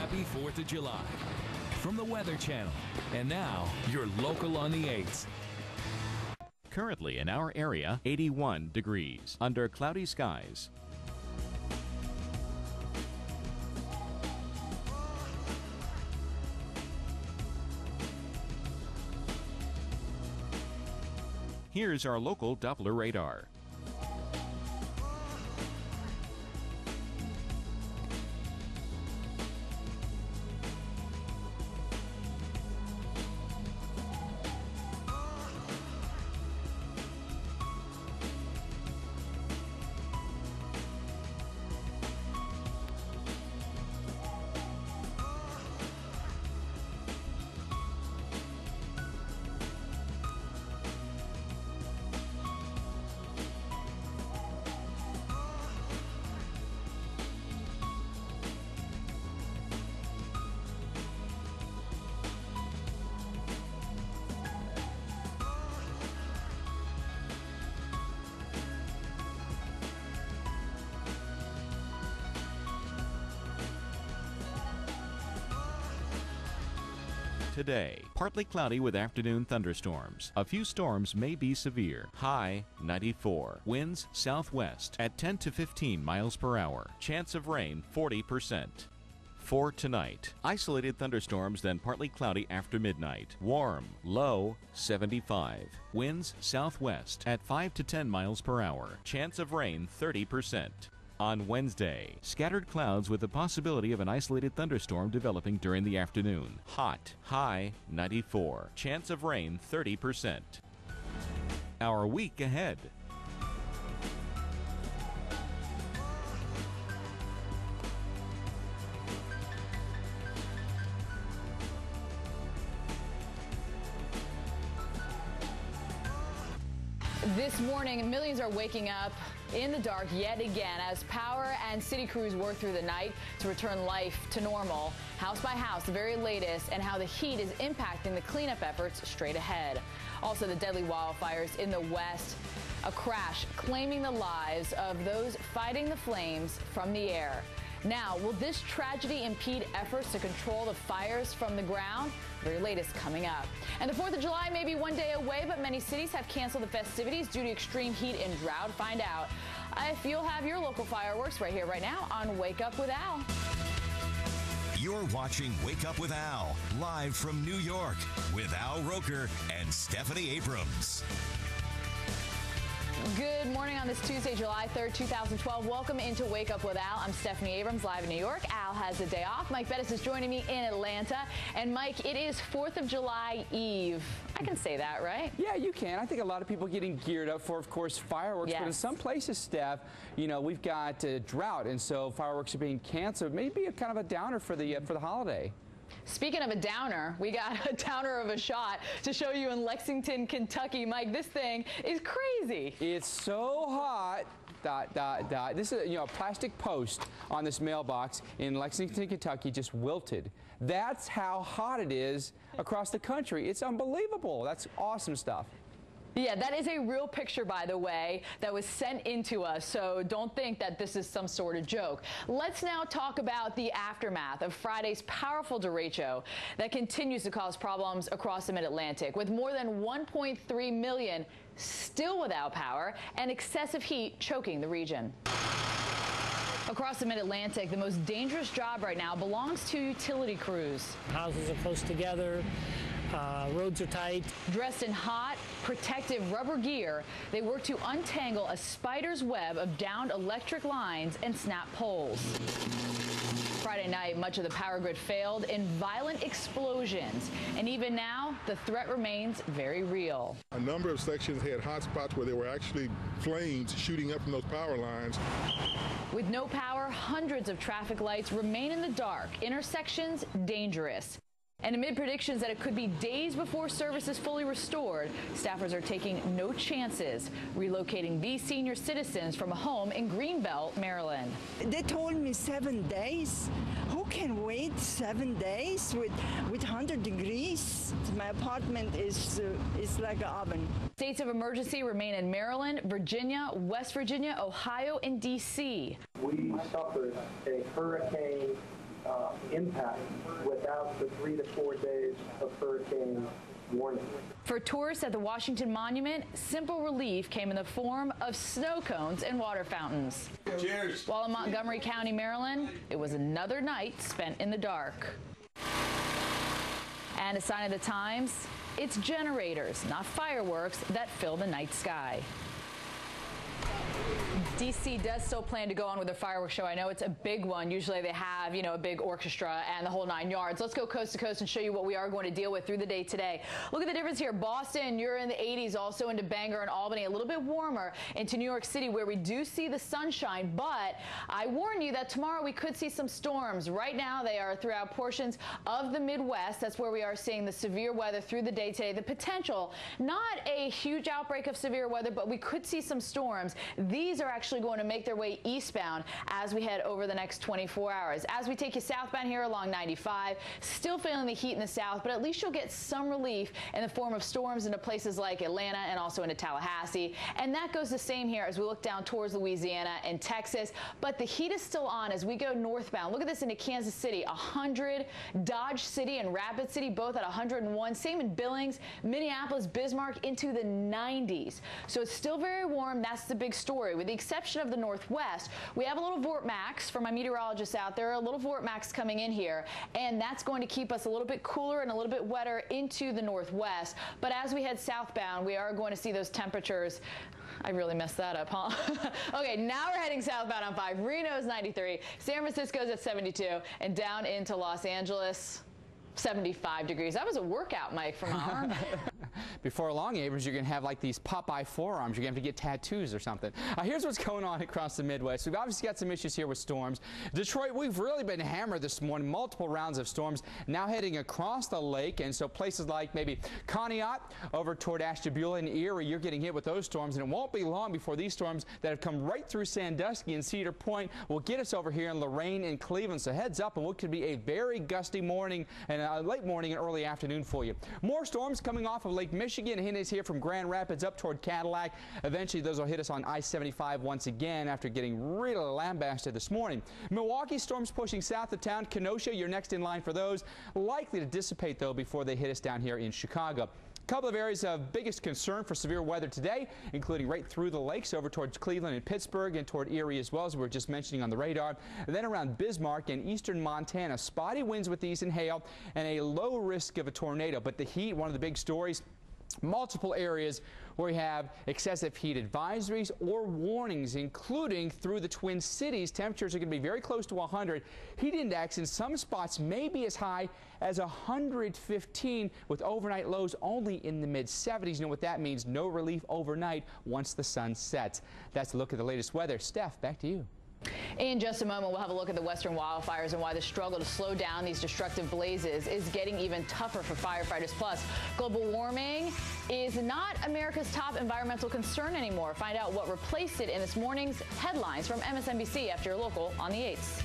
Happy 4th of July from the Weather Channel. And now, your local on the 8s. Currently in our area, 81 degrees under cloudy skies. Here's our local Doppler radar. Today, partly cloudy with afternoon thunderstorms. A few storms may be severe. High 94. Winds southwest at 10 to 15 miles per hour. Chance of rain 40%. For tonight, isolated thunderstorms, then partly cloudy after midnight. Warm, low 75. Winds southwest at 5 to 10 miles per hour. Chance of rain 30%. On Wednesday, scattered clouds with the possibility of an isolated thunderstorm developing during the afternoon. Hot, high 94. Chance of rain 30%. Our week ahead. This morning, millions are waking up in the dark yet again as power and city crews work through the night to return life to normal. House by house, the very latest, and how the heat is impacting the cleanup efforts straight ahead. Also, the deadly wildfires in the west, a crash claiming the lives of those fighting the flames from the air. Now, will this tragedy impede efforts to control the fires from the ground? Very latest coming up. And the 4th of July may be one day away, but many cities have canceled the festivities due to extreme heat and drought. Find out if you'll have your local fireworks right here, right now on Wake Up with Al. You're watching Wake Up with Al, live from New York, with Al Roker and Stephanie Abrams. Good morning on this Tuesday, July 3rd, 2012. Welcome into Wake Up with Al. I'm Stephanie Abrams, live in New York. Al has a day off. Mike Bettis is joining me in Atlanta. And Mike, it is 4th of July Eve. I can say that, right? Yeah, you can. I think a lot of people getting geared up for, of course, fireworks. Yes. But in some places, Steph, you know, we've got drought, and so fireworks are being canceled. Maybe a kind of a downer for the holiday. Speaking of a downer, we got a downer of a shot to show you in Lexington, Kentucky. Mike, this thing is crazy. It's so hot. ... This is, a plastic post on this mailbox in Lexington, Kentucky just wilted. That's how hot it is across the country. It's unbelievable. That's awesome stuff. Yeah, that is a real picture, by the way, that was sent in to us, so don't think that this is some sort of joke. Let's now talk about the aftermath of Friday's powerful derecho that continues to cause problems across the Mid-Atlantic, with more than 1.3 million still without power and excessive heat choking the region. Across the Mid-Atlantic, the most dangerous job right now belongs to utility crews. Houses are close together. Roads are tight. Dressed in hot, protective rubber gear, they work to untangle a spider's web of downed electric lines and snap poles. Friday night, much of the power grid failed in violent explosions. And even now, the threat remains very real. A number of sections had hot spots where there were actually flames shooting up from those power lines. With no power, hundreds of traffic lights remain in the dark. Intersections dangerous. And amid predictions that it could be days before service is fully restored, staffers are taking no chances, relocating these senior citizens from a home in Greenbelt, Maryland. They told me 7 days. Who can wait 7 days with 100 degrees? My apartment is like an oven. States of emergency remain in Maryland, Virginia, West Virginia, Ohio, and D.C. We suffered a hurricane impact without the 3 to 4 days of hurricane warning. For tourists at the Washington Monument, simple relief came in the form of snow cones and water fountains. Cheers. While in Montgomery County, Maryland, it was another night spent in the dark. And a sign of the times, it's generators, not fireworks, that fill the night sky. D.C. does still plan to go on with their fireworks show. I know it's a big one. Usually they have, you know, a big orchestra and the whole 9 yards. Let's go coast to coast and show you what we are going to deal with through the day today. Look at the difference here. Boston, you're in the 80s, also into Bangor and Albany, a little bit warmer into New York City, where we do see the sunshine. But I warn you that tomorrow we could see some storms. Right now they are throughout portions of the Midwest. That's where we are seeing the severe weather through the day today. The potential, not a huge outbreak of severe weather, but we could see some storms. These are actually going to make their way eastbound as we head over the next 24 hours. As we take you southbound here along 95, still feeling the heat in the south, but at least you'll get some relief in the form of storms into places like Atlanta and also into Tallahassee. And that goes the same here as we look down towards Louisiana and Texas. But the heat is still on as we go northbound. Look at this into Kansas City, 100, Dodge City and Rapid City, both at 101. Same in Billings, Minneapolis, Bismarck into the 90s. So it's still very warm. That's the big story. With the exception of the northwest, we have a little vortex for my meteorologists out there, a little vortex coming in here, and that's going to keep us a little bit cooler and a little bit wetter into the northwest. But as we head southbound, we are going to see those temperatures. I really messed that up, huh? Okay, now we're heading southbound on 5. Reno's 93, San Francisco's at 72, and down into Los Angeles, 75 degrees. That was a workout, Mike, for my arm. Before long, Abrams, you're going to have like these Popeye forearms. You're going to have to get tattoos or something. Here's what's going on across the Midwest. We've obviously got some issues here with storms. Detroit, we've really been hammered this morning. Multiple rounds of storms now heading across the lake. And so places like maybe Conneaut over toward Ashtabula and Erie, you're getting hit with those storms. And it won't be long before these storms that have come right through Sandusky and Cedar Point will get us over here in Lorain and Cleveland. So heads up on what could be a very gusty morning and late morning and early afternoon for you. More storms coming off of Lake Michigan. Hint is here from Grand Rapids up toward Cadillac. Eventually those will hit us on I-75 once again after getting really lambasted this morning. Milwaukee storms pushing south of town. Kenosha, you're next in line for those. Likely to dissipate though before they hit us down here in Chicago. Couple of areas of biggest concern for severe weather today, including right through the lakes over towards Cleveland and Pittsburgh and toward Erie as well, as we were just mentioning on the radar. And then around Bismarck and eastern Montana, spotty winds with these and hail and a low risk of a tornado. But the heat, one of the big stories. Multiple areas where we have excessive heat advisories or warnings, including through the Twin Cities. Temperatures are going to be very close to 100. Heat index in some spots may be as high as 115 with overnight lows only in the mid-70s. You know what that means? No relief overnight once the sun sets. That's a look at the latest weather. Steph, back to you. In just a moment, we'll have a look at the western wildfires and why the struggle to slow down these destructive blazes is getting even tougher for firefighters. Plus, global warming is not America's top environmental concern anymore. Find out what replaced it in this morning's headlines from MSNBC after your local on the 8s.